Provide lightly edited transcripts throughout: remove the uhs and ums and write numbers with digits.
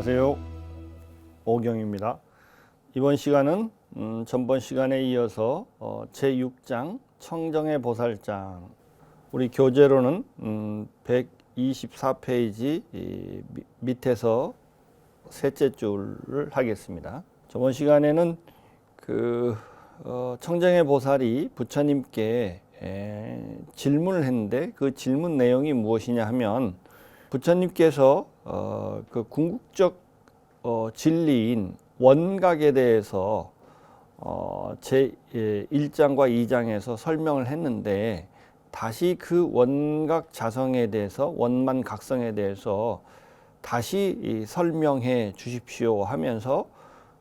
안녕하세요. 오경입니다. 이번 시간은 전번 시간에 이어서 제6장 청정의 보살장, 우리 교재로는 124페이지 밑에서 셋째 줄을 하겠습니다. 저번 시간에는 청정의 보살이 부처님께 질문을 했는데, 그 질문 내용이 무엇이냐 하면, 부처님께서 그 궁극적 진리인 원각에 대해서 제 1장과 2장에서 설명을 했는데, 다시 그 원각 자성에 대해서, 원만 각성에 대해서 다시 설명해 주십시오 하면서,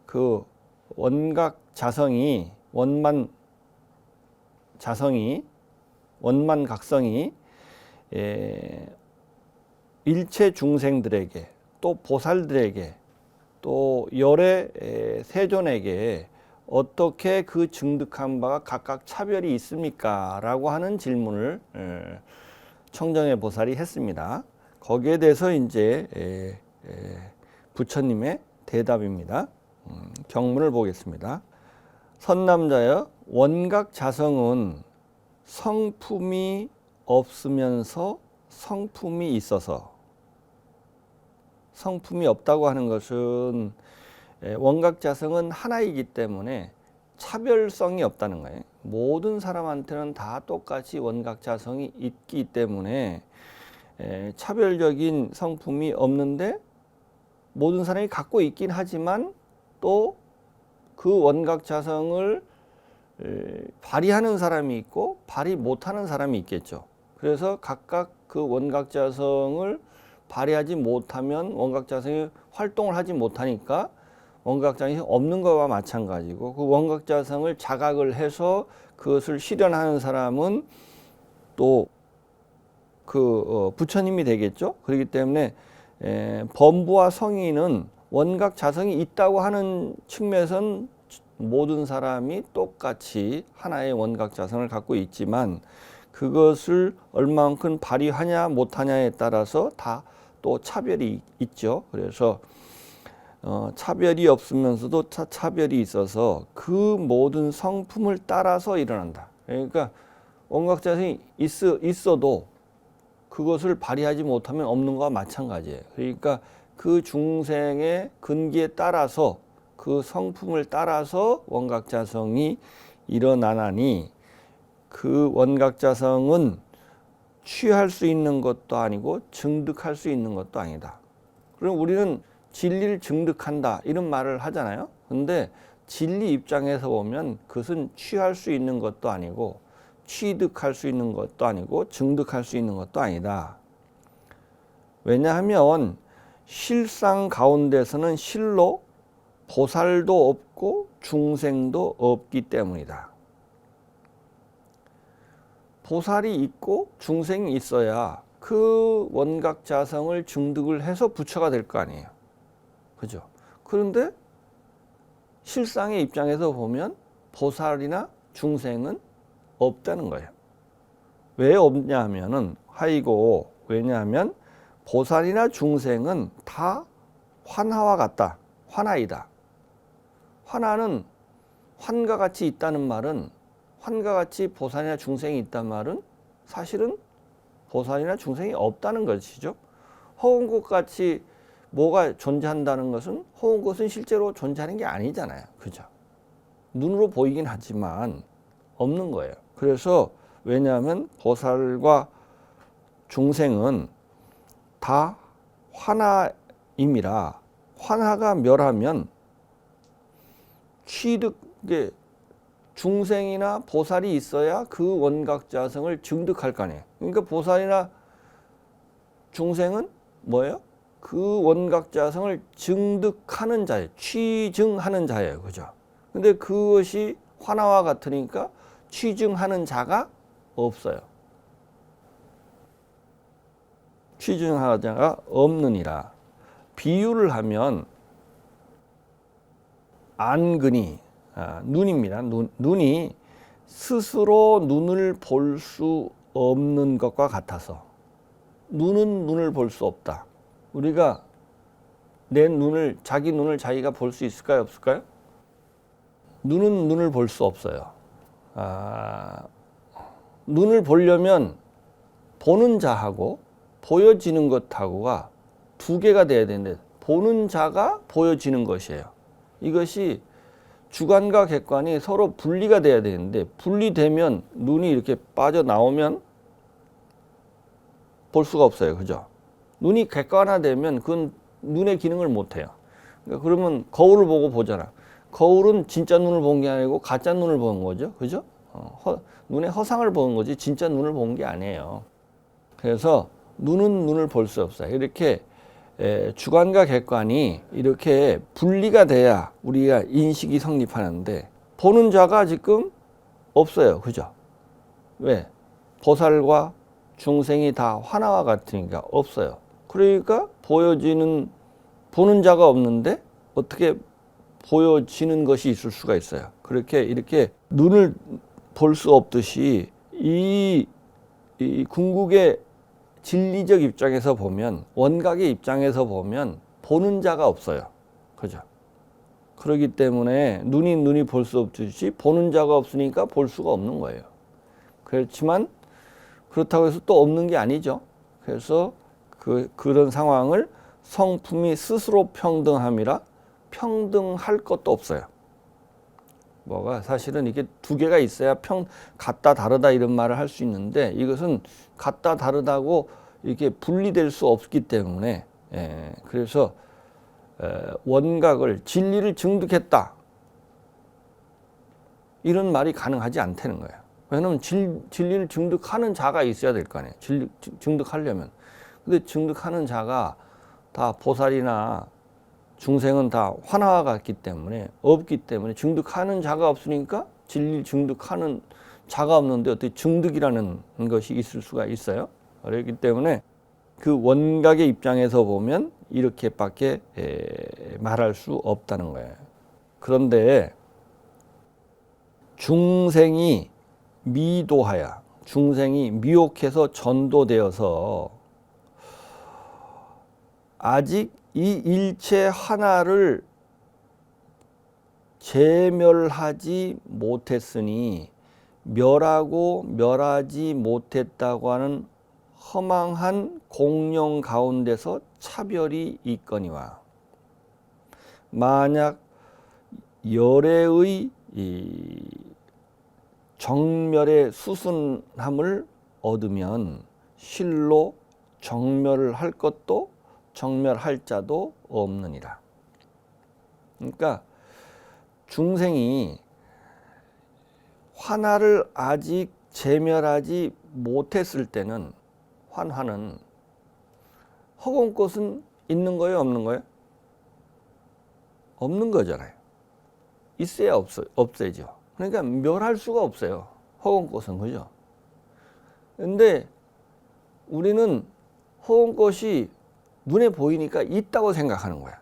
그 원각 자성이, 원만 각성이 일체 중생들에게, 또 보살들에게, 또 열의 세존에게 어떻게 그 증득한 바가 각각 차별이 있습니까? 라고 하는 질문을 청정의 보살이 했습니다. 거기에 대해서 이제 부처님의 대답입니다. 경문을 보겠습니다. 선남자여, 원각 자성은 성품이 없으면서 성품이 있어서, 성품이 없다고 하는 것은 원각 자성은 하나이기 때문에 차별성이 없다는 거예요. 모든 사람한테는 다 똑같이 원각 자성이 있기 때문에 차별적인 성품이 없는데, 모든 사람이 갖고 있긴 하지만 또 그 원각 자성을 발휘하는 사람이 있고 발휘 못하는 사람이 있겠죠. 그래서 각각 그 원각 자성을 발휘하지 못하면 원각 자성이 활동을 하지 못하니까 원각 자성이 없는 것과 마찬가지고, 그 원각 자성을 자각을 해서 그것을 실현하는 사람은 또 그 부처님이 되겠죠. 그렇기 때문에 범부와 성인은 원각 자성이 있다고 하는 측면에서는 모든 사람이 똑같이 하나의 원각 자성을 갖고 있지만, 그것을 얼마만큼 발휘하냐 못하냐에 따라서 다 또 차별이 있죠. 그래서 차별이 없으면서도 차별이 있어서 그 모든 성품을 따라서 일어난다. 그러니까 원각 자성이 있어도 그것을 발휘하지 못하면 없는 것과 마찬가지예요. 그러니까 그 중생의 근기에 따라서, 그 성품을 따라서 원각 자성이 일어나나니, 그 원각 자성은 취할 수 있는 것도 아니고 증득할 수 있는 것도 아니다. 그럼 우리는 진리를 증득한다 이런 말을 하잖아요. 근데 진리 입장에서 보면 그것은 취할 수 있는 것도 아니고 취득할 수 있는 것도 아니고 증득할 수 있는 것도 아니다. 왜냐하면 실상 가운데서는 실로 보살도 없고 중생도 없기 때문이다. 보살이 있고 중생이 있어야 그 원각 자성을 증득을 해서 부처가 될 거 아니에요. 그죠? 그런데 실상의 입장에서 보면 보살이나 중생은 없다는 거예요. 왜 없냐 하면은, 왜냐하면 보살이나 중생은 다 환하와 같다. 환하이다. 환하는 환과 같이 있다는 말은, 환과 같이 보살이나 중생이 있단 말은 사실은 보살이나 중생이 없다는 것이죠. 허운 것 같이 뭐가 존재한다는 것은, 허운 것은 실제로 존재하는 게 아니잖아요. 그죠? 눈으로 보이긴 하지만 없는 거예요. 그래서 왜냐하면 보살과 중생은 다 환하임이라, 환하가 멸하면 취득에 중생이나 보살이 있어야 그 원각 자성을 증득할 거 아니에요. 그러니까 보살이나 중생은 뭐예요? 그 원각 자성을 증득하는 자예요. 취증하는 자예요. 그죠? 근데 그것이 환하와 같으니까 취증하는 자가 없어요. 취증하는 자가 없느니라. 비유를 하면 안근이, 눈입니다. 눈이 스스로 눈을 볼 수 없는 것과 같아서, 눈은 눈을 볼 수 없다. 우리가 자기 눈을 자기가 볼 수 있을까요? 없을까요? 눈은 눈을 볼 수 없어요. 눈을 보려면 보는 자하고 보여지는 것하고가 두 개가 돼야 되는데 보는 자가 보여지는 것이에요. 이것이 주관과 객관이 서로 분리가 돼야 되는데 분리되면 눈이 이렇게 빠져나오면 볼 수가 없어요. 그죠? 눈이 객관화되면 그건 눈의 기능을 못해요. 그러면 거울을 보고 보잖아. 거울은 진짜 눈을 본 게 아니고 가짜 눈을 보는 거죠. 그죠? 눈의 허상을 보는 거지 진짜 눈을 본 게 아니에요. 그래서 눈은 눈을 볼 수 없어요. 이렇게 주관과 객관이 이렇게 분리가 돼야 우리가 인식이 성립하는데 보는 자가 지금 없어요. 그죠? 왜? 보살과 중생이 다 하나와 같으니까 없어요. 그러니까 보는 자가 없는데 어떻게 보여지는 것이 있을 수가 있어요. 이렇게 눈을 볼 수 없듯이 이 궁극의 진리적 입장에서 보면, 원각의 입장에서 보면 보는 자가 없어요. 그죠? 그렇기 때문에 눈이 볼 수 없듯이 보는 자가 없으니까 볼 수가 없는 거예요. 그렇지만 그렇다고 해서 또 없는 게 아니죠. 그래서 그런 상황을 성품이 스스로 평등함이라 평등할 것도 없어요. 사실은 이게 두 개가 있어야 같다 다르다 이런 말을 할 수 있는데 이것은 같다 다르다고 이렇게 분리될 수 없기 때문에 그래서 원각을 진리를 증득했다 이런 말이 가능하지 않다는 거예요. 왜냐하면 진리를 증득하는 자가 있어야 될 거 아니에요. 증득하려면. 근데 증득하는 자가 다 보살이나 중생은 다 환화가 같기 때문에 없기 때문에 증득하는 자가 없으니까 진리를 증득하는 자가 없는데 어떻게 증득이라는 것이 있을 수가 있어요? 그렇기 때문에 그 원각의 입장에서 보면 이렇게밖에 말할 수 없다는 거예요. 그런데 중생이 미도하여 중생이 미혹해서 전도되어서 아직 이 일체 하나를 제멸하지 못했으니 멸하고 멸하지 못했다고 하는 허망한 공령 가운데서 차별이 있거니와 만약 열애의 정멸의 수순함을 얻으면 실로 정멸을 할 것도 정멸할 자도 없느니라. 그러니까 중생이 환화를 아직 제멸하지 못했을 때는 환화는 허공꽃은 있는 거예요, 없는 거예요? 없는 거잖아요. 있어야 없어야죠. 그러니까 멸할 수가 없어요. 허공꽃은. 그죠? 근데 우리는 허공꽃이 눈에 보이니까 있다고 생각하는 거야.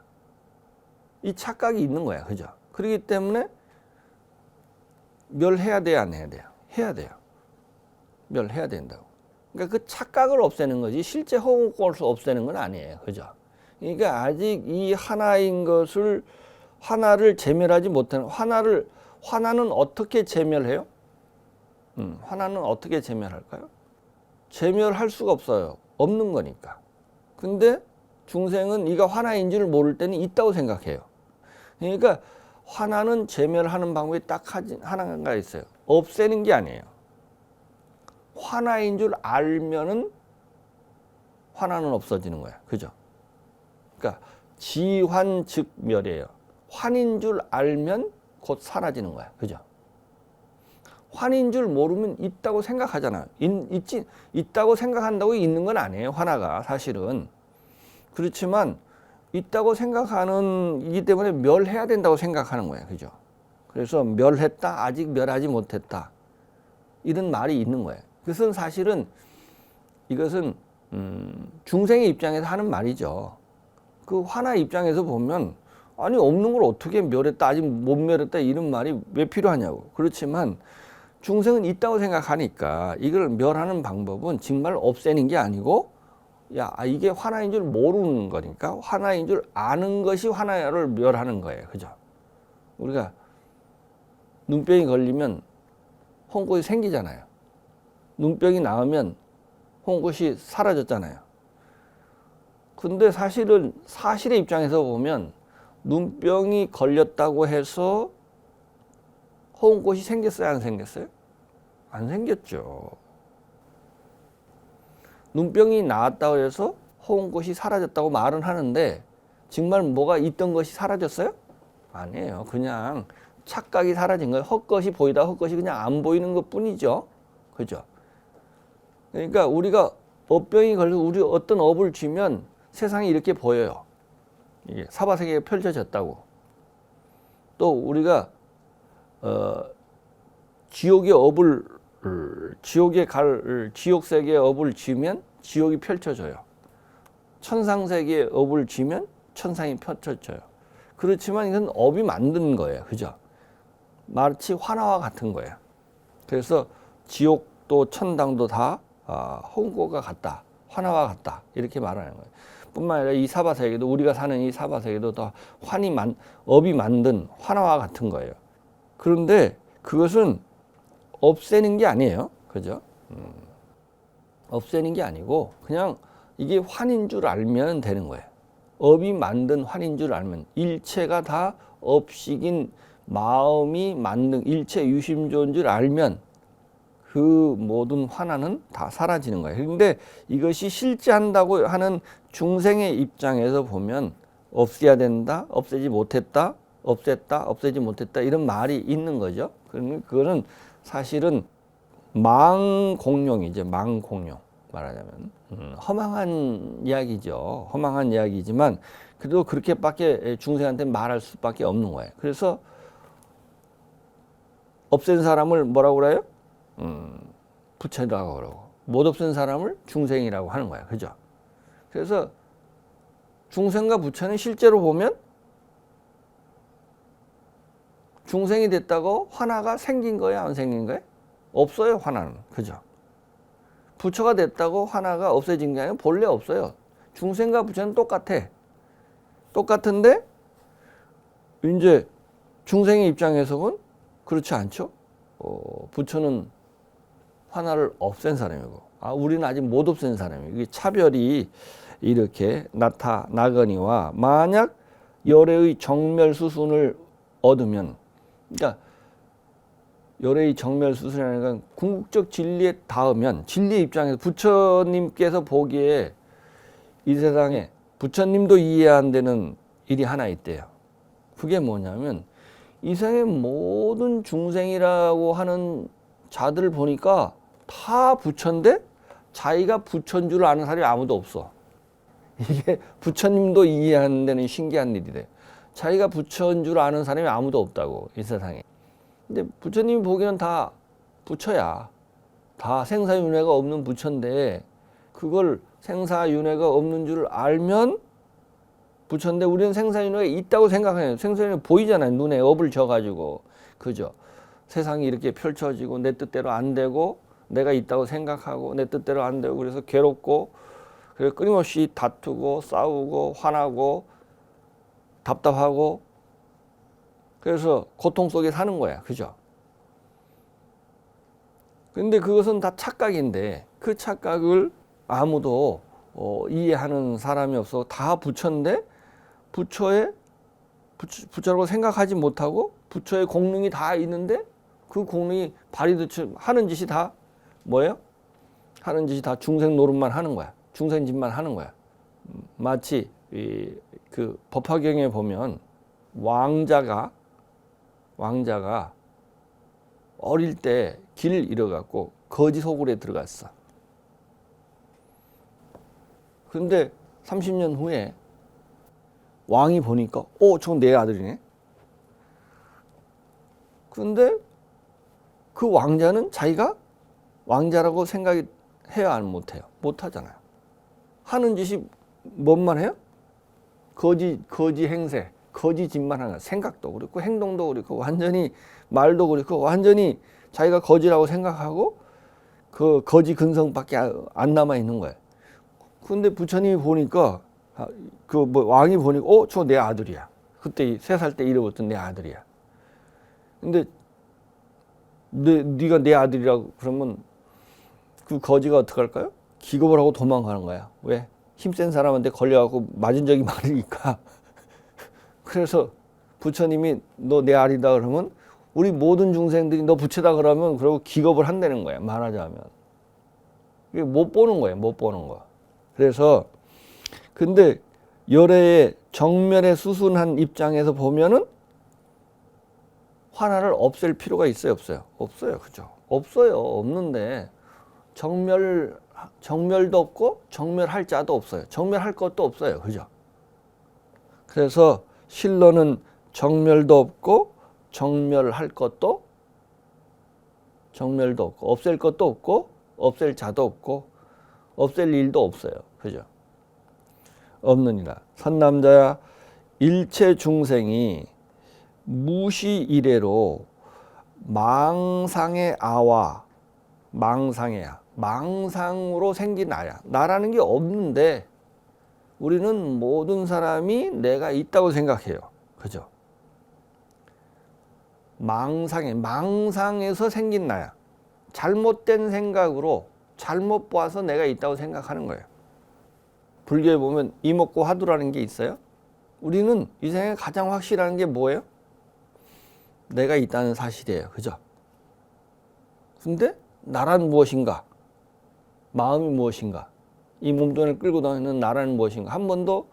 이 착각이 있는 거야. 그죠? 그렇기 때문에 멸해야 돼요, 안 해야 돼요? 해야 돼요. 멸해야 된다고. 그러니까 그 착각을 없애는 거지 실제 허공꽃을 없애는 건 아니에요. 그죠? 그러니까 아직 이 하나인 것을 하나를 제멸하지 못하는 화나는 어떻게 제멸해요? 화나는 어떻게 제멸할까요? 제멸할 수가 없어요. 없는 거니까. 근데 중생은 이가 화나인 줄 모를 때는 있다고 생각해요. 그러니까 화나는 제멸하는 방법이 딱 하나가 있어요. 없애는 게 아니에요. 화나인 줄 알면은 화나는 없어지는 거야. 그죠? 그러니까 지환즉멸이에요. 환인 줄 알면 곧 사라지는 거야. 그죠? 환인 줄 모르면 있다고 생각하잖아요. 있다고 생각한다고 있는 건 아니에요. 화나가 사실은. 그렇지만 있다고 생각하는 이기 때문에 멸해야 된다고 생각하는 거예요. 그죠? 그래서 멸했다, 아직 멸하지 못했다. 이런 말이 있는 거예요. 그것은 사실은 이것은 중생의 입장에서 하는 말이죠. 그 화나 입장에서 보면 아니 없는 걸 어떻게 멸했다, 아직 못 멸했다 이런 말이 왜 필요하냐고. 그렇지만 중생은 있다고 생각하니까 이걸 멸하는 방법은 정말 없애는 게 아니고 이게 환하인 줄 모르는 거니까 환하인 줄 아는 것이 환하를 멸하는 거예요. 그죠? 우리가 눈병이 걸리면 홍꽃이 생기잖아요. 눈병이 나으면 홍꽃이 사라졌잖아요. 근데 사실의 입장에서 보면 눈병이 걸렸다고 해서 홍꽃이 생겼어요? 안 생겼어요? 안 생겼죠. 눈병이 나았다고 해서 홍꽃이 사라졌다고 말은 하는데 정말 뭐가 있던 것이 사라졌어요? 아니에요. 그냥 착각이 사라진 거예요. 헛것이 보이다 헛것이 그냥 안 보이는 것 뿐이죠. 그죠? 그러니까 우리가 업병이 걸려서 우리 어떤 업을 쥐면 세상이 이렇게 보여요. 이게 사바세계가 펼쳐졌다고. 또 우리가 지옥의 업을 지옥 세계의 업을 쥐면 지옥이 펼쳐져요. 천상 세계의 업을 쥐면 천상이 펼쳐져요. 그렇지만 이건 업이 만든 거예요. 그죠? 마치 환화와 같은 거예요. 그래서 지옥도 천당도 다 홍고가 같다. 환화와 같다. 이렇게 말하는 거예요. 뿐만 아니라 이 사바세계도 우리가 사는 이 사바세계도 다 업이 만든 환화와 같은 거예요. 그런데 그것은 없애는 게 아니에요. 그죠? 없애는 게 아니고 그냥 이게 환인 줄 알면 되는 거예요. 업이 만든 환인 줄 알면 일체가 다 업식인 마음이 만든 일체 유심조인 줄 알면 그 모든 환화는 다 사라지는 거예요. 그런데 이것이 실제한다고 하는 중생의 입장에서 보면 없애야 된다, 없애지 못했다, 없앴다, 없애지 못했다 이런 말이 있는 거죠. 그거는 사실은 망공룡이죠. 망공룡 말하자면 허망한 이야기죠. 허망한 이야기지만 그래도 그렇게밖에 중생한테 말할 수밖에 없는 거예요. 그래서 없앤 사람을 뭐라고 그래요? 부처라고 그러고 못 없앤 사람을 중생이라고 하는 거야. 그죠? 그래서 중생과 부처는 실제로 보면 중생이 됐다고 환화가 생긴 거예요? 안 생긴 거예요? 없어요. 환화는. 그죠? 부처가 됐다고 환화가 없어진 게 아니라 본래 없어요. 중생과 부처는 똑같아. 똑같은데 이제 중생의 입장에서는 그렇지 않죠? 부처는 환화를 없앤 사람이고 우리는 아직 못 없앤 사람이에요. 이게 차별이 이렇게 나타나거니와 만약 열애의 정멸수순을 얻으면 그러니까 열애의 정멸수순이라는 건 궁극적 진리에 닿으면 진리의 입장에서 부처님께서 보기에 이 세상에 부처님도 이해 안 되는 일이 하나 있대요. 그게 뭐냐면 이 세상의 모든 중생이라고 하는 자들을 보니까 다 부처인데 자기가 부처인 줄 아는 사람이 아무도 없어. 이게 부처님도 이해 안 되는 신기한 일이래. 자기가 부처인 줄 아는 사람이 아무도 없다고 이 세상에. 근데 부처님이 보기에는 다 부처야. 다 생사윤회가 없는 부처인데 그걸 생사윤회가 없는 줄 알면 부처인데 우리는 생사윤회가 있다고 생각해요. 생사윤회 보이잖아요. 눈에 업을 져가지고. 그죠? 세상이 이렇게 펼쳐지고 내 뜻대로 안 되고 내가 있다고 생각하고 내 뜻대로 안 되고 그래서 괴롭고 그래서 끊임없이 다투고 싸우고 화나고 답답하고 그래서 고통 속에 사는 거야. 그죠? 근데 그것은 다 착각인데 그 착각을 아무도 이해하는 사람이 없어. 다 부처인데 부처라고 생각하지 못하고 부처의 공능이 다 있는데 그 공능이 발휘되지 하는 짓이 다 뭐예요? 하는 짓이 다 중생 노릇만 하는 거야. 중생 짓만 하는 거야. 마치 그 법화경에 보면 왕자가 어릴 때 길 잃어갖고 거지 소굴에 들어갔어. 근데 30년 후에 왕이 보니까 저건 내 아들이네. 근데 그 왕자는 자기가 왕자라고 생각이 해야 안 못해요. 못하잖아요. 하는 짓이 뭔만 해요? 거지 행세, 거지 짓만 하는 거야. 생각도 그렇고 행동도 그렇고 완전히 말도 그렇고 완전히 자기가 거지라고 생각하고 그 거지 근성밖에 안 남아 있는 거예요. 근데 부처님이 보니까 그 뭐 왕이 보니까 저 내 아들이야. 그때 3살 때 잃어버렸던 내 아들이야. 근데 네가 내 아들이라고 그러면 그 거지가 어떡할까요? 기겁을 하고 도망가는 거야. 왜? 힘센 사람한테 걸려갖고 맞은 적이 많으니까. 그래서 부처님이 너 내 아들이다 그러면 우리 모든 중생들이 너 부처다 그러면 그러고 기겁을 한다는 거야. 말하자면. 이게 못 보는 거예요. 못 보는 거. 그래서 근데 열애의 정멸의 수순한 입장에서 보면은 화나를 없앨 필요가 있어요, 없어요? 없어요. 그죠? 없어요. 없는데 정멸도 없고 정멸할 자도 없어요. 정멸할 것도 없어요. 그죠? 그래서 실로는 정멸도 없고 정멸할 것도 없앨 것도 없고 없앨 자도 없고 없앨 일도 없어요. 그죠? 없느니라. 선남자야 일체 중생이 무시 이래로 망상의 아와 망상의야. 망상으로 생긴 나야. 나라는 게 없는데 우리는 모든 사람이 내가 있다고 생각해요. 그죠? 망상에서 생긴 나야. 잘못된 생각으로 잘못 봐서 내가 있다고 생각하는 거예요. 불교에 보면 이목고 화두라는 게 있어요. 우리는 이 세상에 가장 확실한 게 뭐예요? 내가 있다는 사실이에요. 그죠? 근데 나란 무엇인가? 마음이 무엇인가? 이 몸뚱이를 끌고 다니는 나라는 무엇인가? 한 번도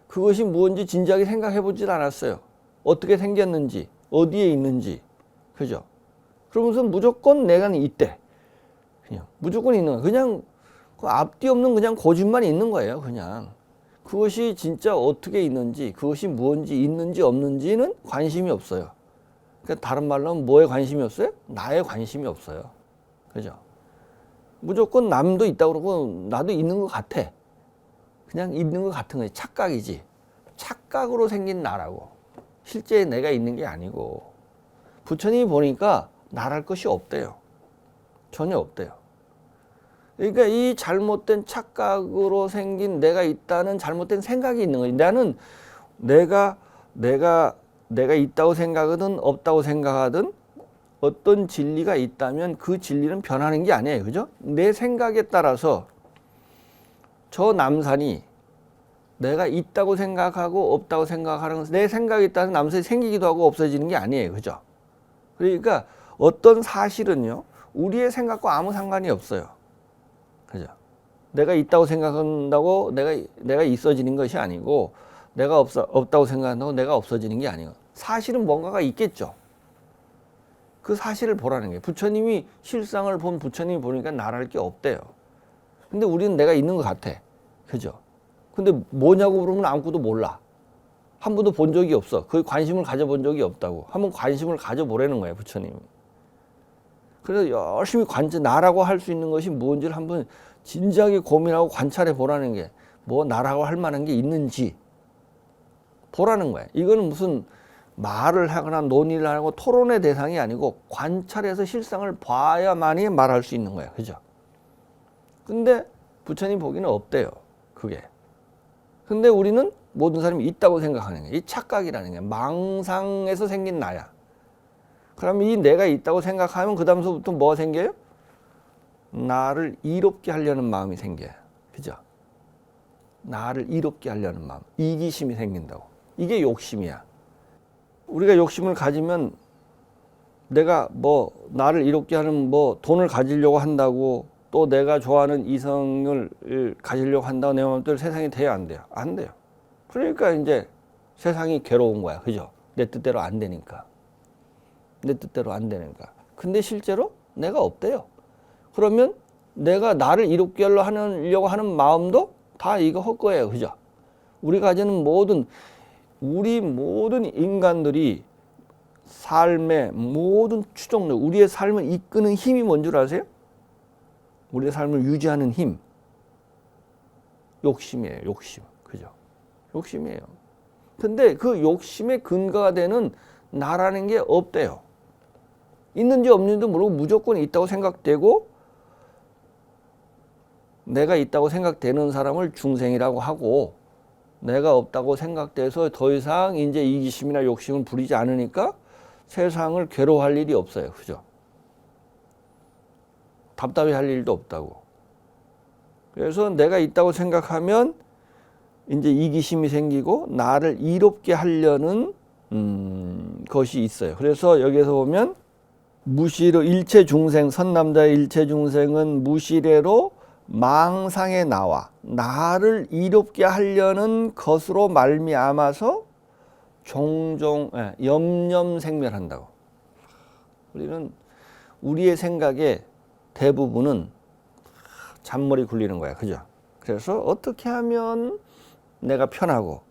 그것이 무엇인지 진지하게 생각해 보질 않았어요. 어떻게 생겼는지, 어디에 있는지. 그죠? 그러면서 무조건 내가 있대. 그냥 무조건 있는 거야. 그냥 그 앞뒤 없는 그냥 거짓말이 있는 거예요. 그냥 그것이 진짜 어떻게 있는지, 그것이 무엇인지 있는지 없는지는 관심이 없어요. 그러니까 다른 말로 하면 뭐에 관심이 없어요? 나에 관심이 없어요. 그죠? 무조건 남도 있다고 그러고 나도 있는 것 같아. 그냥 있는 것 같은 거지. 착각이지. 착각으로 생긴 나라고. 실제 내가 있는 게 아니고. 부처님이 보니까 나랄 것이 없대요. 전혀 없대요. 그러니까 이 잘못된 착각으로 생긴 내가 있다는 잘못된 생각이 있는 거지. 나는 내가 있다고 생각하든 없다고 생각하든 어떤 진리가 있다면 그 진리는 변하는 게 아니에요. 그죠? 내 생각에 따라서 저 남산이 내가 있다고 생각하고 없다고 생각하는 내 생각에 따라서 남산이 생기기도 하고 없어지는 게 아니에요. 그죠? 그러니까 어떤 사실은요, 우리의 생각과 아무 상관이 없어요. 그죠? 내가 있다고 생각한다고 내가 있어지는 것이 아니고, 내가 없다고 생각한다고 내가 없어지는 게 아니에요. 사실은 뭔가가 있겠죠. 그 사실을 보라는 게. 부처님이 실상을 본 부처님이 보니까 나랄 게 없대요. 근데 우리는 내가 있는 것 같아. 그죠? 근데 뭐냐고 물으면 아무것도 몰라. 한 번도 본 적이 없어. 그 관심을 가져본 적이 없다고. 한번 관심을 가져보라는 거예요, 부처님이. 그래서 열심히 나라고 할 수 있는 것이 뭔지를 한번 진지하게 고민하고 관찰해 보라는 게, 뭐 나라고 할 만한 게 있는지 보라는 거예요. 이거는 무슨 말을 하거나 논의를 하고 토론의 대상이 아니고 관찰해서 실상을 봐야만이 말할 수 있는 거예요. 그죠? 근데 부처님 보기는 없대요. 그게. 근데 우리는 모든 사람이 있다고 생각하는 거예요. 이 착각이라는 게 망상에서 생긴 나야. 그럼 이 내가 있다고 생각하면 그 다음서부터 뭐가 생겨요? 나를 이롭게 하려는 마음이 생겨요. 그죠? 나를 이롭게 하려는 마음. 이기심이 생긴다고. 이게 욕심이야. 우리가 욕심을 가지면 내가 뭐 나를 이롭게 하는 뭐 돈을 가지려고 한다고, 또 내가 좋아하는 이성을 가지려고 한다고 내 마음대로 세상이 돼야 안 돼요? 안 돼요. 그러니까 이제 세상이 괴로운 거야. 그죠? 내 뜻대로 안 되니까. 내 뜻대로 안 되니까. 근데 실제로 내가 없대요. 그러면 내가 나를 이롭게 하려고 하는 마음도 다 이거 헛거예요. 그죠? 우리가 가지는 우리 모든 인간들이 삶의 모든 추종력, 우리의 삶을 이끄는 힘이 뭔 줄 아세요? 우리의 삶을 유지하는 힘. 욕심이에요. 욕심. 그죠? 욕심이에요. 근데 그 욕심의 근거가 되는 나라는 게 없대요. 있는지 없는지도 모르고 무조건 있다고 생각되고, 내가 있다고 생각되는 사람을 중생이라고 하고, 내가 없다고 생각돼서 더 이상 이제 이기심이나 욕심을 부리지 않으니까 세상을 괴로워할 일이 없어요. 그죠? 답답해할 일도 없다고. 그래서 내가 있다고 생각하면 이제 이기심이 생기고 나를 이롭게 하려는 것이 있어요. 그래서 여기서 보면 무시로 일체 중생, 선남자의 일체 중생은 무시래로 망상에 나와 나를 이롭게 하려는 것으로 말미암아서 종종 염려생멸한다고. 우리는 우리의 생각의 대부분은 잔머리 굴리는 거야. 그죠? 그래서 어떻게 하면 내가 편하고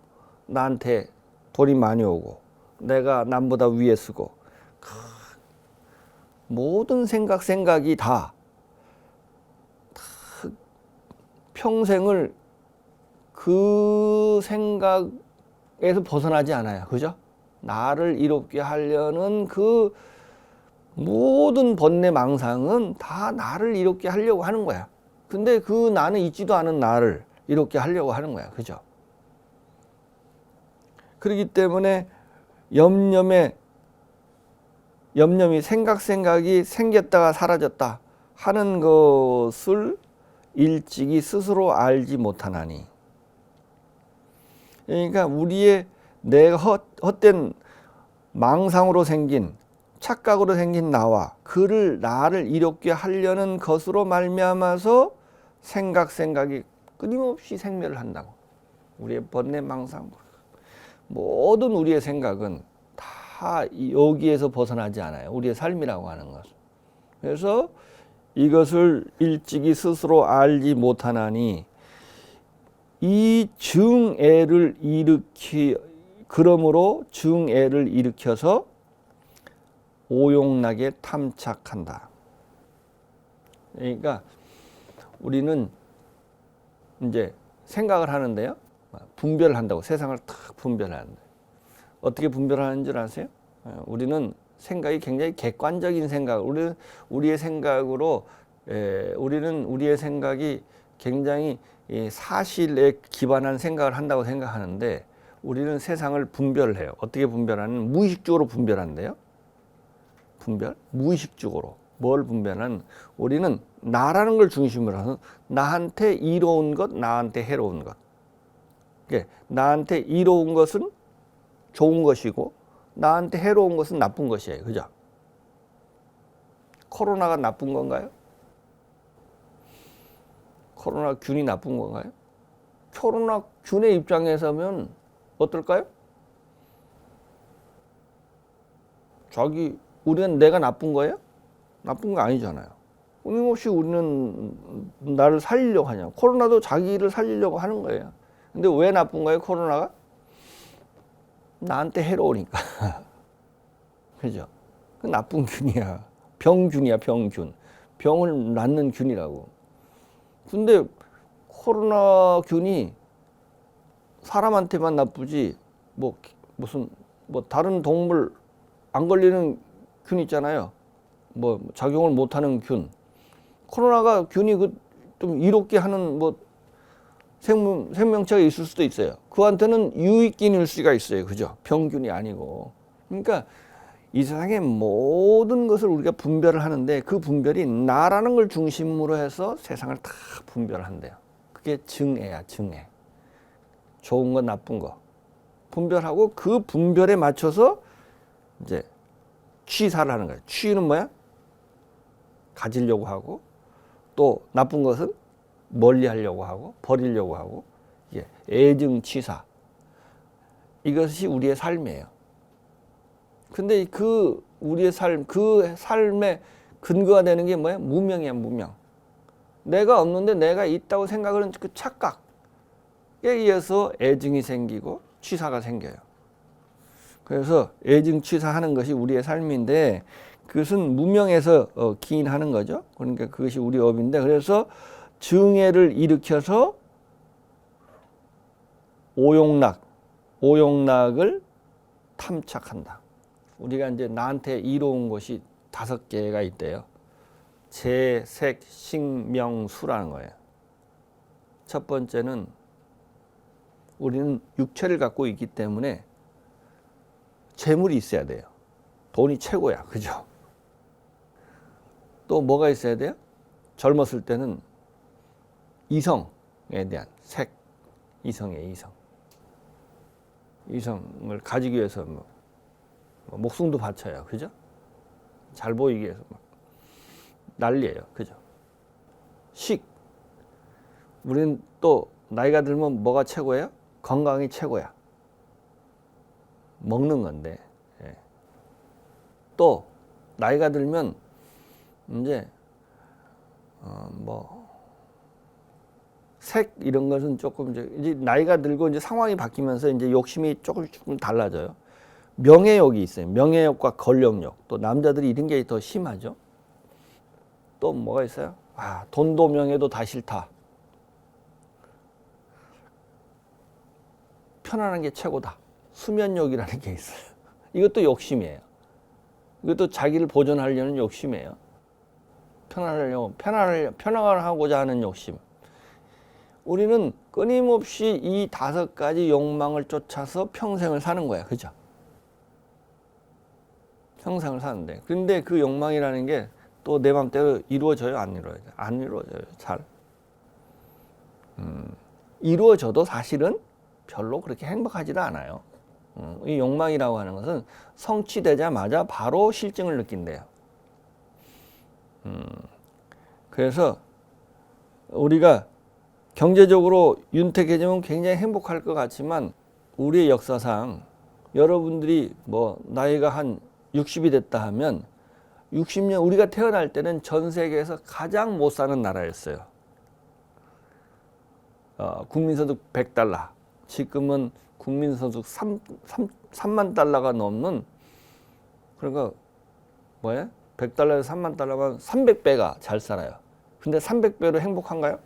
나한테 돈이 많이 오고 내가 남보다 위에 쓰고, 모든 생각이 다 평생을 그 생각에서 벗어나지 않아요. 그죠? 나를 이롭게 하려는 그 모든 번뇌 망상은 다 나를 이롭게 하려고 하는 거야. 근데 그 나는 있지도 않은 나를 이롭게 하려고 하는 거야. 그죠? 그렇기 때문에 염려이 생각이 생겼다가 사라졌다 하는 것을 일찍이 스스로 알지 못하나니. 그러니까 우리의 내가 헛된 망상으로 생긴, 착각으로 생긴 나와 그를 나를 이롭게 하려는 것으로 말미암아서 생각이 끊임없이 생멸을 한다고. 우리의 번뇌 망상, 모든 우리의 생각은 다 여기에서 벗어나지 않아요. 우리의 삶이라고 하는 것은. 그래서 이것을 일찍이 스스로 알지 못하나니 이 증애를 그러므로 증애를 일으켜서 오용락에 탐착한다. 그러니까 우리는 이제 생각을 하는데요. 분별을 한다고. 세상을 탁 분별하는데. 어떻게 분별하는 줄 아세요? 우리는 생각이 굉장히 객관적인 생각, 우리의 생각으로, 우리는 우리의 생각이 굉장히 사실에 기반한 생각을 한다고 생각하는데, 우리는 세상을 분별을 해요. 어떻게 분별하는? 무의식적으로 분별한대요. 분별? 무의식적으로. 뭘 분별하는? 우리는 나라는 걸 중심으로 해서 나한테 이로운 것, 나한테 해로운 것. 나한테 이로운 것은 좋은 것이고 나한테 해로운 것은 나쁜 것이에요. 그죠? 코로나가 나쁜 건가요? 코로나 균이 나쁜 건가요? 코로나 균의 입장에서면 어떨까요? 우리는 내가 나쁜 거예요? 나쁜 거 아니잖아요. 끊임없이 우리는 나를 살리려고 하냐. 코로나도 자기를 살리려고 하는 거예요. 근데 왜 나쁜 거예요, 코로나가? 나한테 해로우니까. 그죠? 그 나쁜 균이야. 병균이야, 병균. 병을 낳는 균이라고. 근데 코로나 균이 사람한테만 나쁘지, 무슨 다른 동물 안 걸리는 균 있잖아요. 작용을 못하는 균. 코로나가 균이 좀 이롭게 하는 생명체가 있을 수도 있어요. 그한테는 유익균일 수가 있어요. 그죠? 병균이 아니고. 그러니까 이 세상의 모든 것을 우리가 분별을 하는데 그 분별이 나라는 걸 중심으로 해서 세상을 다 분별한대요. 그게 증애야, 증애. 좋은 거, 나쁜 거. 분별하고 그 분별에 맞춰서 이제 취사를 하는 거예요. 취는 뭐야? 가지려고 하고, 또 나쁜 것은 멀리 하려고 하고 버리려고 하고, 애증취사, 이것이 우리의 삶이에요. 근데 우리의 삶, 그 삶의 근거가 되는 게 뭐야? 무명이야, 무명. 내가 없는데 내가 있다고 생각하는 그 착각에 의해서 애증이 생기고 취사가 생겨요. 그래서 애증취사하는 것이 우리의 삶인데 그것은 무명에서 기인하는 거죠. 그러니까 그것이 우리 업인데, 그래서 증애를 일으켜서 오용락을 탐착한다. 우리가 이제 나한테 이로운 것이 5개가 있대요. 재, 색, 식, 명, 수라는 거예요. 첫 번째는 우리는 육체를 갖고 있기 때문에 재물이 있어야 돼요. 돈이 최고야. 그죠? 또 뭐가 있어야 돼요? 젊었을 때는 이성에 대한 색, 이성의 이성. 이성을 가지기 위해서 뭐 목숨도 바쳐요. 그죠? 잘 보이기 위해서 막 난리예요. 그죠? 식. 우리는 또 나이가 들면 뭐가 최고예요? 건강이 최고야. 먹는 건데. 예. 또 나이가 들면 이제 색 이런 것은 조금 이제 나이가 들고 이제 상황이 바뀌면서 이제 욕심이 조금 달라져요. 명예욕이 있어요. 명예욕과 권력욕. 또 남자들이 이런 게 더 심하죠. 또 뭐가 있어요? 돈도 명예도 다 싫다. 편안한 게 최고다. 수면욕이라는 게 있어요. 이것도 욕심이에요. 이것도 자기를 보존하려는 욕심이에요. 편안하고자 하는 욕심. 우리는 끊임없이 이 5가지 욕망을 쫓아서 평생을 사는 거야. 그죠? 평생을 사는데. 근데 그 욕망이라는 게 또 내 맘대로 이루어져요? 안 이루어져요? 안 이루어져요. 잘. 이루어져도 사실은 별로 그렇게 행복하지도 않아요. 이 욕망이라고 하는 것은 성취되자마자 바로 실증을 느낀대요. 그래서 우리가 경제적으로 윤택해지면 굉장히 행복할 것 같지만 우리의 역사상 여러분들이 뭐 나이가 한 60이 됐다 하면 60년 우리가 태어날 때는 전 세계에서 가장 못 사는 나라였어요. 국민소득 100달러. 지금은 국민소득 3만 달러가 넘는, 그러니까 뭐야? 100달러에서 3만 달러면 300배가 잘 살아요. 근데 300배로 행복한가요?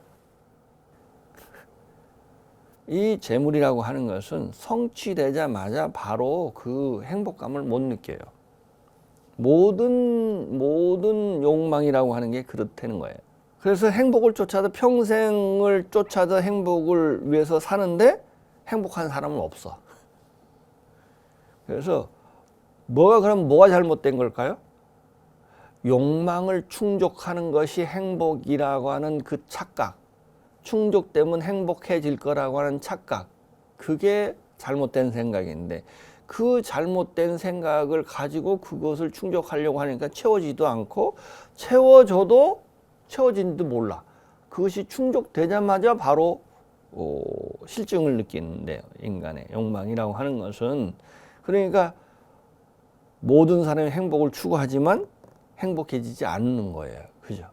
이 재물이라고 하는 것은 성취되자마자 바로 그 행복감을 못 느껴요. 모든 욕망이라고 하는 게 그렇다는 거예요. 그래서 행복을 쫓아도 평생을 쫓아도 행복을 위해서 사는데 행복한 사람은 없어. 그래서 그럼 뭐가 잘못된 걸까요? 욕망을 충족하는 것이 행복이라고 하는 그 착각, 충족되면 행복해질 거라고 하는 착각, 그게 잘못된 생각인데 그 잘못된 생각을 가지고 그것을 충족하려고 하니까 채워지도 않고 채워져도 채워진지도 몰라. 그것이 충족되자마자 바로 실증을 느끼는데요. 인간의 욕망이라고 하는 것은. 그러니까 모든 사람이 행복을 추구하지만 행복해지지 않는 거예요. 그죠?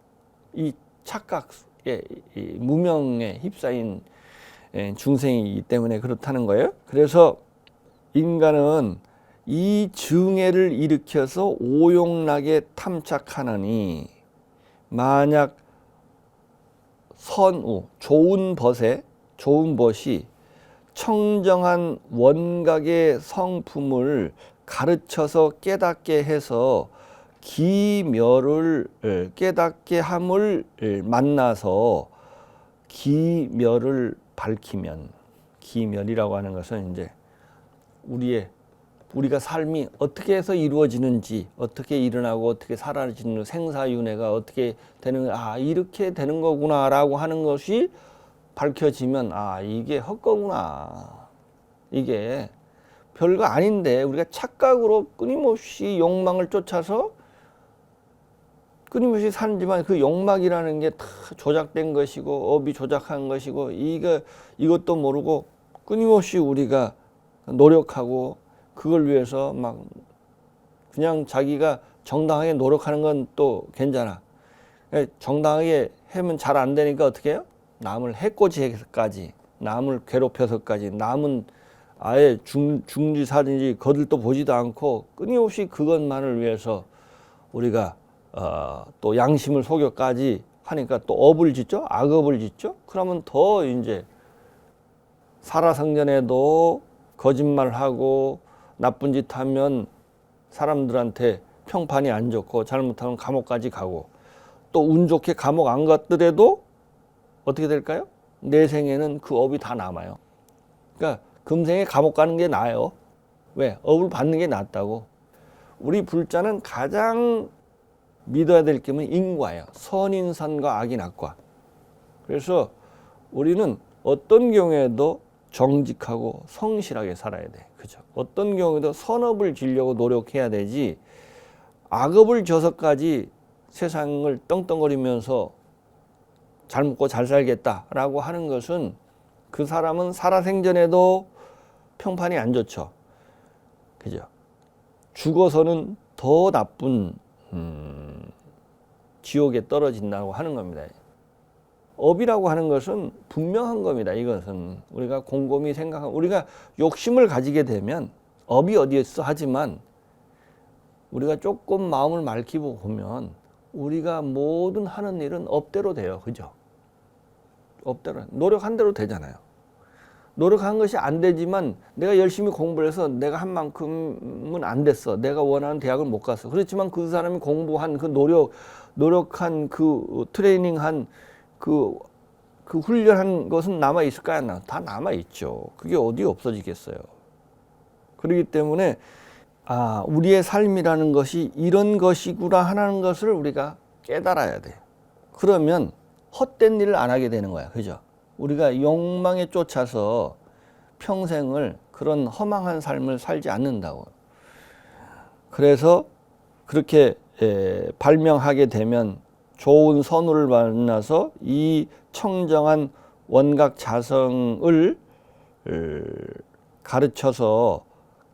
이 착각의 이 무명에 휩싸인 중생이기 때문에 그렇다는 거예요. 그래서 인간은 이 증애를 일으켜서 오용락에 탐착하느니 만약 선우, 좋은 벗이 청정한 원각의 성품을 가르쳐서 깨닫게 해서 기멸을 깨닫게 함을 만나서 기멸을 밝히면, 기멸이라고 하는 것은 이제 우리가 삶이 어떻게 해서 이루어지는지, 어떻게 일어나고 어떻게 사라지는 생사윤회가 어떻게 되는, 이렇게 되는 거구나라고 하는 것이 밝혀지면 이게 헛거구나, 이게 별거 아닌데 우리가 착각으로 끊임없이 욕망을 쫓아서 끊임없이 사는지만 그 욕망이라는 게 다 조작된 것이고 업이 조작한 것이고 이것도 모르고 끊임없이 우리가 노력하고 그걸 위해서 막 그냥 자기가 정당하게 노력하는 건 또 괜찮아. 정당하게 하면 잘 안 되니까 어떻게 해요? 남을 해코지해서까지, 남을 괴롭혀서까지, 남은 아예 중지사든지 거들떠 보지도 않고 끊임없이 그것만을 위해서 우리가 또 양심을 속여까지 하니까 또 업을 짓죠? 악업을 짓죠? 그러면 더 이제 살아생전에도 거짓말하고 나쁜 짓 하면 사람들한테 평판이 안 좋고 잘못하면 감옥까지 가고 또 운 좋게 감옥 안 갔더라도 어떻게 될까요? 내생에는 그 업이 다 남아요. 그러니까 금생에 감옥 가는 게 나아요. 왜? 업을 받는 게 낫다고. 우리 불자는 가장 믿어야 될 게 뭐냐? 인과예요. 선인선과 악인악과. 그래서 우리는 어떤 경우에도 정직하고 성실하게 살아야 돼. 그죠? 어떤 경우에도 선업을 지려고 노력해야 되지, 악업을 져서까지 세상을 떵떵거리면서 잘 먹고 잘 살겠다라고 하는 것은 그 사람은 살아생전에도 평판이 안 좋죠. 그죠? 죽어서는 더 나쁜 지옥에 떨어진다고 하는 겁니다. 업이라고 하는 것은 분명한 겁니다. 이것은 우리가 곰곰이 생각하고, 우리가 욕심을 가지게 되면 업이 어디에 있어 하지만, 우리가 조금 마음을 맑히고 보면 우리가 모든 하는 일은 업대로 돼요. 그죠? 업대로. 노력한 대로 되잖아요. 노력한 것이 안 되지만 내가 열심히 공부를 해서 내가 한 만큼은 안 됐어. 내가 원하는 대학을 못 갔어. 그렇지만 그 사람이 공부한 그 노력한 그 트레이닝한 그 훈련한 것은 남아 있을까요? 안 남아? 다 남아 있죠. 그게 어디 없어지겠어요. 그렇기 때문에 우리의 삶이라는 것이 이런 것이구나 하는 것을 우리가 깨달아야 돼. 그러면 헛된 일을 안 하게 되는 거야. 그죠? 우리가 욕망에 쫓아서 평생을 그런 허망한 삶을 살지 않는다고. 그래서 그렇게 발명하게 되면 좋은 선우를 만나서 이 청정한 원각 자성을 가르쳐서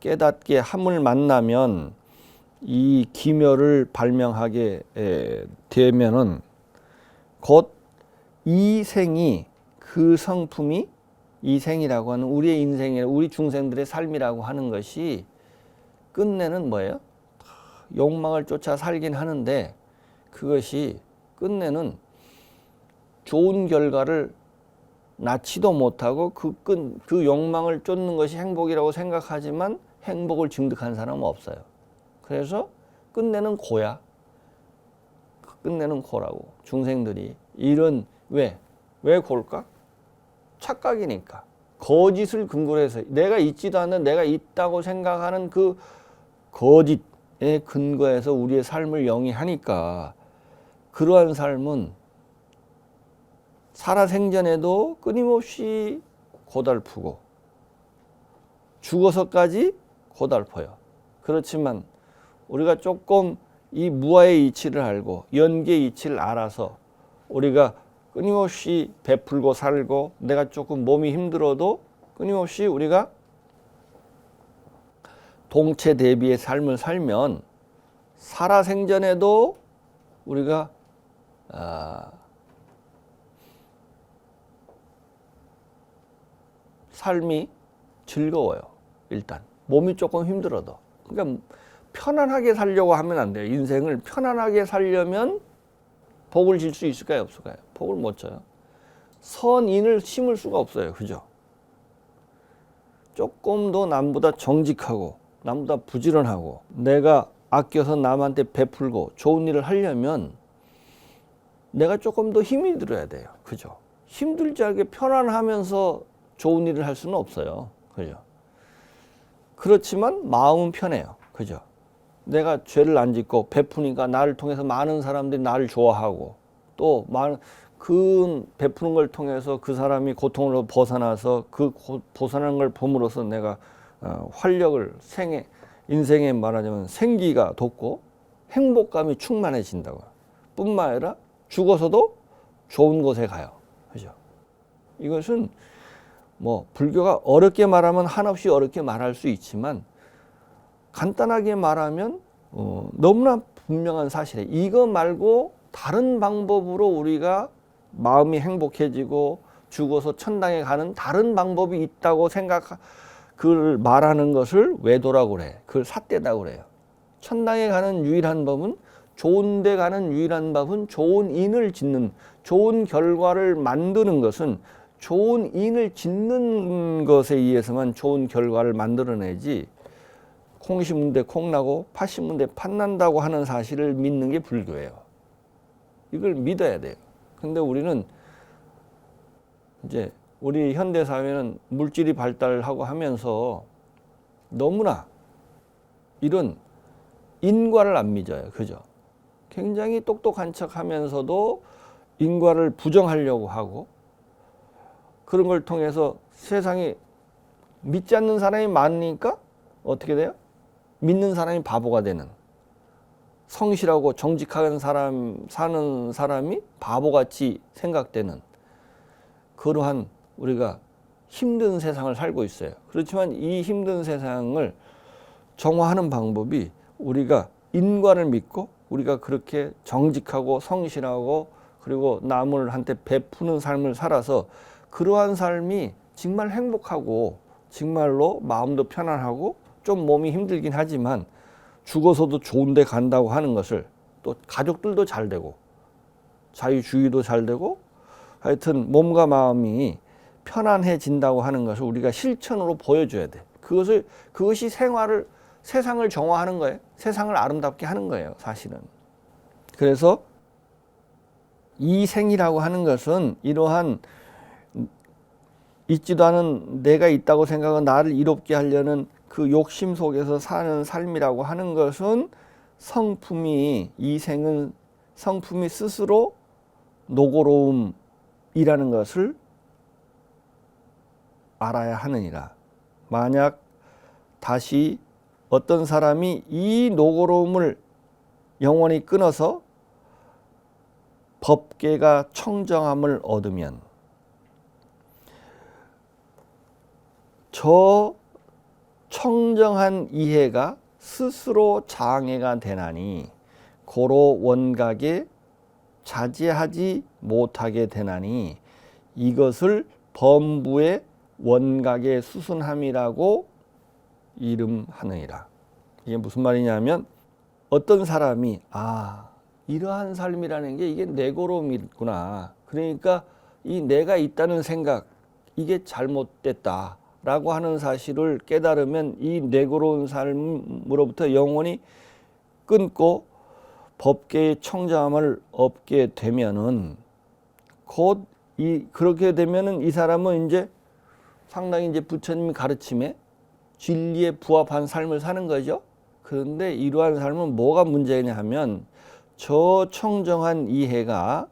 깨닫게 함을 만나면, 이 기묘를 발명하게 되면은 곧 이 생이, 그 성품이, 이 생이라고 하는 우리의 인생이, 우리 중생들의 삶이라고 하는 것이 끝내는 뭐예요? 욕망을 쫓아 살긴 하는데 그것이 끝내는 좋은 결과를 낳지도 못하고 그 욕망을 쫓는 것이 행복이라고 생각하지만 행복을 증득한 사람은 없어요. 그래서 끝내는 고야. 끝내는 고라고. 중생들이 이런, 왜 고일까? 착각이니까. 거짓을 근거로 해서 내가 있지도 않는, 내가 있다고 생각하는 그 거짓에 근거해서 우리의 삶을 영위하니까, 그러한 삶은 살아생전에도 끊임없이 고달프고 죽어서까지 고달퍼요. 그렇지만 우리가 조금 이 무아의 이치를 알고 연계의 이치를 알아서 우리가 끊임없이 베풀고 살고, 내가 조금 몸이 힘들어도 끊임없이 우리가 동체 대비의 삶을 살면 살아생전에도 우리가 삶이 즐거워요. 일단 몸이 조금 힘들어도. 그러니까 편안하게 살려고 하면 안 돼요. 인생을 편안하게 살려면 복을 질 수 있을까요? 없을까요? 복을 못 져요. 선인을 심을 수가 없어요. 그죠? 조금 더 남보다 정직하고 남보다 부지런하고 내가 아껴서 남한테 베풀고 좋은 일을 하려면 내가 조금 더 힘이 들어야 돼요. 그죠? 힘들지 않게 편안하면서 좋은 일을 할 수는 없어요. 그죠? 그렇지만 마음은 편해요. 그죠? 내가 죄를 안 짓고 베푸니까 나를 통해서 많은 사람들이 나를 좋아하고, 또 그 베푸는 걸 통해서 그 사람이 고통으로 벗어나서 그 벗어나는 걸 봄으로써 내가 활력을, 인생에 말하자면 생기가 돋고 행복감이 충만해진다고. 뿐만 아니라 죽어서도 좋은 곳에 가요. 그죠? 이것은 뭐 불교가 어렵게 말하면 한없이 어렵게 말할 수 있지만, 간단하게 말하면 너무나 분명한 사실이에요. 이거 말고 다른 방법으로 우리가 마음이 행복해지고 죽어서 천당에 가는 다른 방법이 있다고 그걸 말하는 것을 외도라고 그래. 그걸 삿대다고 그래요. 천당에 가는 유일한 법은, 좋은 데 가는 유일한 법은 좋은 인을 짓는, 좋은 결과를 만드는 것은 좋은 인을 짓는 것에 의해서만 좋은 결과를 만들어내지, 콩 심은 데 콩 나고 팥 심은 데 팥 난다고 하는 사실을 믿는 게 불교예요. 이걸 믿어야 돼요. 근데 우리는 이제 우리 현대 사회는 물질이 발달하고 하면서 너무나 이런 인과를 안 믿어요. 그죠? 굉장히 똑똑한 척 하면서도 인과를 부정하려고 하고, 그런 걸 통해서 세상에 믿지 않는 사람이 많으니까 어떻게 돼요? 믿는 사람이 바보가 되는, 성실하고 정직한 사람 사는 사람이 바보같이 생각되는 그러한 우리가 힘든 세상을 살고 있어요. 그렇지만 이 힘든 세상을 정화하는 방법이 우리가 인과를 믿고 우리가 그렇게 정직하고 성실하고 그리고 남을한테 베푸는 삶을 살아서 그러한 삶이 정말 행복하고 정말로 마음도 편안하고 좀 몸이 힘들긴 하지만 죽어서도 좋은 데 간다고 하는 것을, 또 가족들도 잘 되고 자유주의도 잘 되고 하여튼 몸과 마음이 편안해진다고 하는 것을 우리가 실천으로 보여줘야 돼. 그것이 세상을 정화하는 거예요. 세상을 아름답게 하는 거예요, 사실은. 그래서 이 생이라고 하는 것은 이러한 있지도 않은 내가 있다고 생각하고 나를 이롭게 하려는 그 욕심 속에서 사는 삶이라고 하는 것은 이 생은 성품이 스스로 노고로움이라는 것을 알아야 하느니라. 만약 다시 어떤 사람이 이 노고로움을 영원히 끊어서 법계가 청정함을 얻으면 저 청정한 이해가 스스로 장애가 되나니 고로 원각에 자제하지 못하게 되나니 이것을 범부의 원각의 수순함이라고 이름하느니라. 이게 무슨 말이냐면 어떤 사람이 이러한 삶이라는 게 이게 내고로움이구나. 그러니까 이 내가 있다는 생각, 이게 잘못됐다 라고 하는 사실을 깨달으면 이 내고로운 삶으로부터 영원히 끊고 법계의 청정함을 얻게 되면은 그렇게 되면은 이 사람은 이제 상당히 이제 부처님이 가르침에 진리에 부합한 삶을 사는 거죠. 그런데 이러한 삶은 뭐가 문제냐 하면 저 청정한 이해가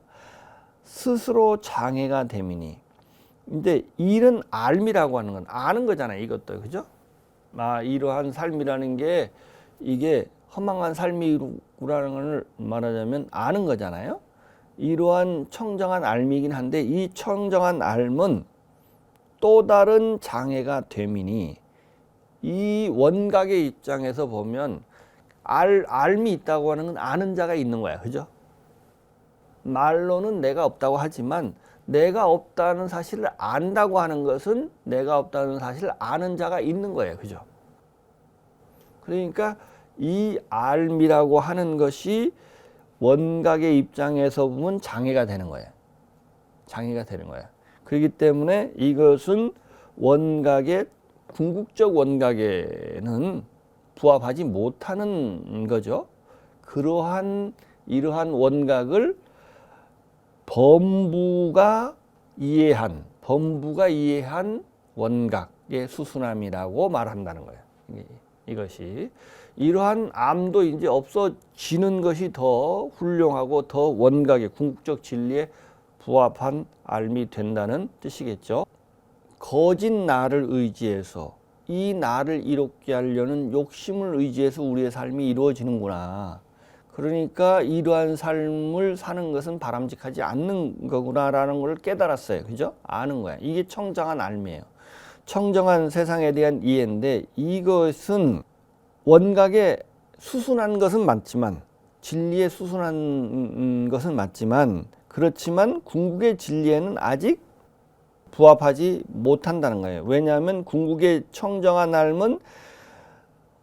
스스로 장애가 됨이니. 근데 이런 알미라고 하는 건 아는 거잖아요. 이것도. 그죠? 이러한 삶이라는 게 이게 허망한 삶이라는 걸 말하자면 아는 거잖아요. 이러한 청정한 알미이긴 한데 이 청정한 알은 또 다른 장애가 됨이니 이 원각의 입장에서 보면 알미 있다고 하는 건 아는 자가 있는 거야. 그죠? 말로는 내가 없다고 하지만 내가 없다는 사실을 안다고 하는 것은 내가 없다는 사실을 아는 자가 있는 거예요. 그죠? 그러니까 이 알미라고 하는 것이 원각의 입장에서 보면 장애가 되는 거예요. 장애가 되는 거예요. 그렇기 때문에 이것은 궁극적 원각에는 부합하지 못하는 거죠. 이러한 원각을 범부가 이해한 원각의 수순함이라고 말한다는 거예요. 이것이 이러한 암도 이제 없어지는 것이 더 훌륭하고 더 원각의 궁극적 진리에 부합한 알미 된다는 뜻이겠죠. 거짓 나를 의지해서 이 나를 이롭게 하려는 욕심을 의지해서 우리의 삶이 이루어지는구나. 그러니까 이러한 삶을 사는 것은 바람직하지 않는 거구나라는 걸 깨달았어요. 그죠? 아는 거야. 이게 청정한 알미예요. 청정한 세상에 대한 이해인데 이것은 원각에 수순한 것은 맞지만 진리에 수순한 것은 맞지만 그렇지만 궁극의 진리에는 아직 부합하지 못한다는 거예요. 왜냐하면 궁극의 청정한 알은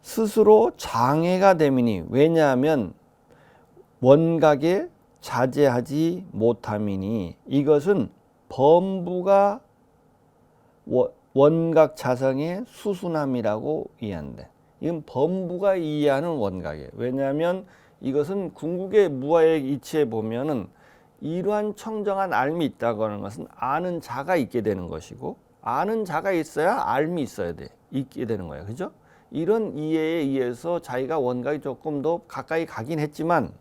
스스로 장애가 됨이니 왜냐하면 원각에 자제하지 못함이니 이것은 범부가 원각 자성의 수순함이라고 이해한대. 이건 범부가 이해하는 원각이에요. 왜냐하면 이것은 궁극의 무아의 이치에 보면은 이러한 청정한 알미 있다고 하는 것은 아는 자가 있게 되는 것이고, 아는 자가 있어야 알미 있게 되는 거예요. 그죠? 이런 이해에 의해서 자기가 원각이 조금 더 가까이 가긴 했지만,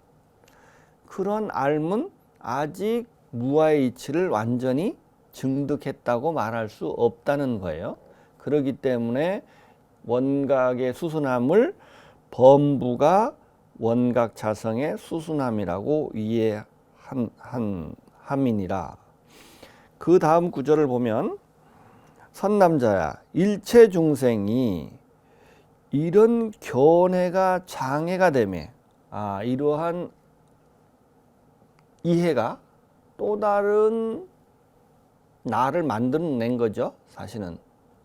그런 알은 아직 무아의 이치를 완전히 증득했다고 말할 수 없다는 거예요. 그렇기 때문에 원각의 수순함을 범부가 원각 자성의 수순함이라고 함이니라. 그 다음 구절을 보면, 선남자야, 일체 중생이 이런 견해가 장애가 되매, 이러한 이해가 또 다른 나를 만들어낸 거죠. 사실은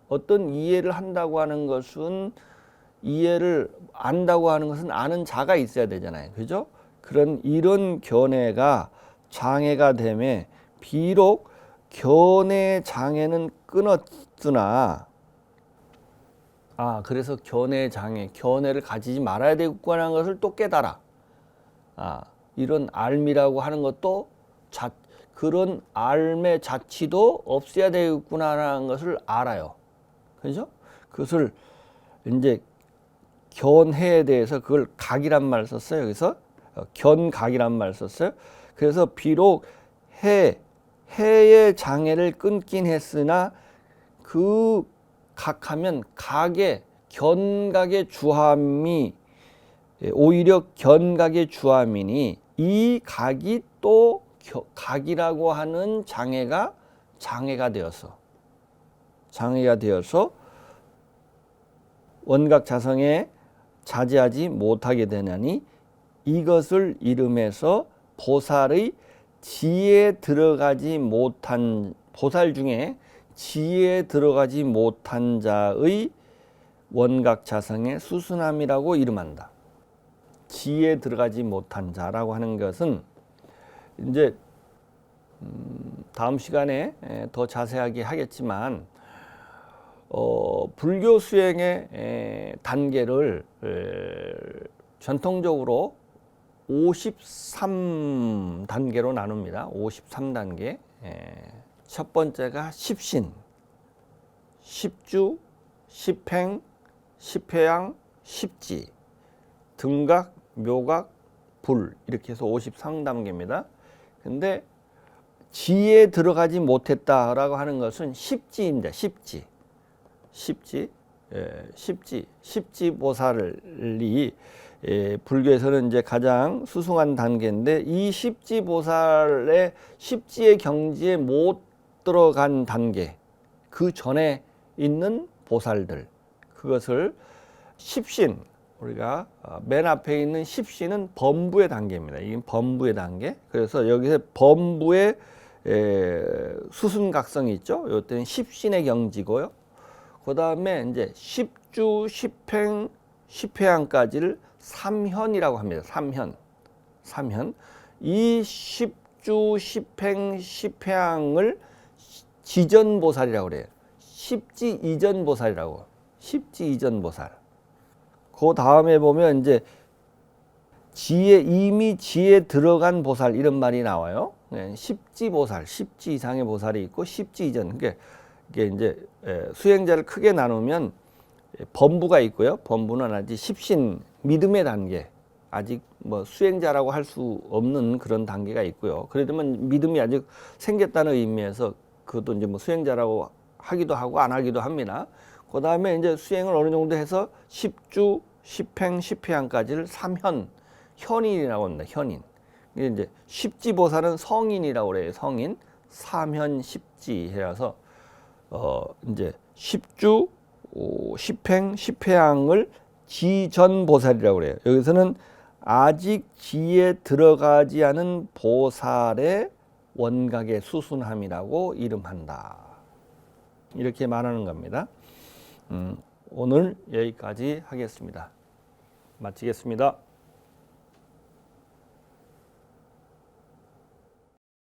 어떤 이해를 한다고 하는 것은, 이해를 안다고 하는 것은 아는 자가 있어야 되잖아요. 그죠? 이런 견해가 장애가 되매, 비록 견해 장애는 끊었으나, 그래서 견해 장애, 견해를 가지지 말아야 되겠구나 하는 것을 또 깨달아. 이런 알미라고 하는 것도 그런 알의 자치도 없애야 되겠구나라는 것을 알아요. 그죠? 그것을 이제 견해에 대해서 그걸 각이란 말을 썼어요. 여기서 견각이란 말을 썼어요. 그래서 비록 해의 장애를 끊긴 했으나, 그 각하면 견각의 주함이 오히려 견각의 주함이니, 이 각이 또 각이라고 하는 장애가 되어서 원각 자성에 자제하지 못하게 되나니, 이것을 이름해서 보살 중에 지혜에 들어가지 못한 자의 원각 자성의 수순함이라고 이름한다. 지혜에 들어가지 못한 자라고 하는 것은 이제 다음 시간에 더 자세하게 하겠지만, 불교 수행의 단계를 전통적으로 53단계로 나눕니다. 53단계. 첫 번째가 십신, 십주, 십행, 십회양, 십지, 등각, 묘각, 불, 이렇게 해서 53단계입니다. 근데 지에 들어가지 못했다라고 하는 것은 십지입니다. 십지 보살이 불교에서는 이제 가장 수승한 단계인데, 이 십지 보살의 십지의 경지에 못 들어간 단계, 그 전에 있는 보살들, 그것을 십신, 우리가 맨 앞에 있는 십신은 범부의 단계입니다. 이게 범부의 단계. 그래서 여기서 범부의 수순각성이 있죠. 이때는 십신의 경지고요. 그 다음에 이제 십주, 십행, 십회양까지를 삼현이라고 합니다. 삼현. 이 십주, 십행, 십회양을 지전보살이라고 그래요. 십지 이전 보살이라고. 그 다음에 보면 이제 이미 지에 들어간 보살, 이런 말이 나와요. 십지 보살, 십지 이상의 보살이 있고 십지 이전. 이게 이제 수행자를 크게 나누면 범부가 있고요. 범부는 아직 십신 믿음의 단계, 아직 뭐 수행자라고 할 수 없는 그런 단계가 있고요. 그러면 믿음이 아직 생겼다는 의미에서 그것도 이제 뭐 수행자라고 하기도 하고 안 하기도 합니다. 그 다음에 이제 수행을 어느 정도 해서 십주, 십행, 십회양까지를 현인이라고 합니다. 현인. 이제 십지보살은 성인이라고 그래요. 성인. 삼현 십지 해서 이제 십주, 십행, 십회양을 지전보살이라고 그래요. 여기서는 아직 지에 들어가지 않은 보살의 원각의 수순함이라고 이름한다. 이렇게 말하는 겁니다. 오늘 여기까지 하겠습니다. 마치겠습니다.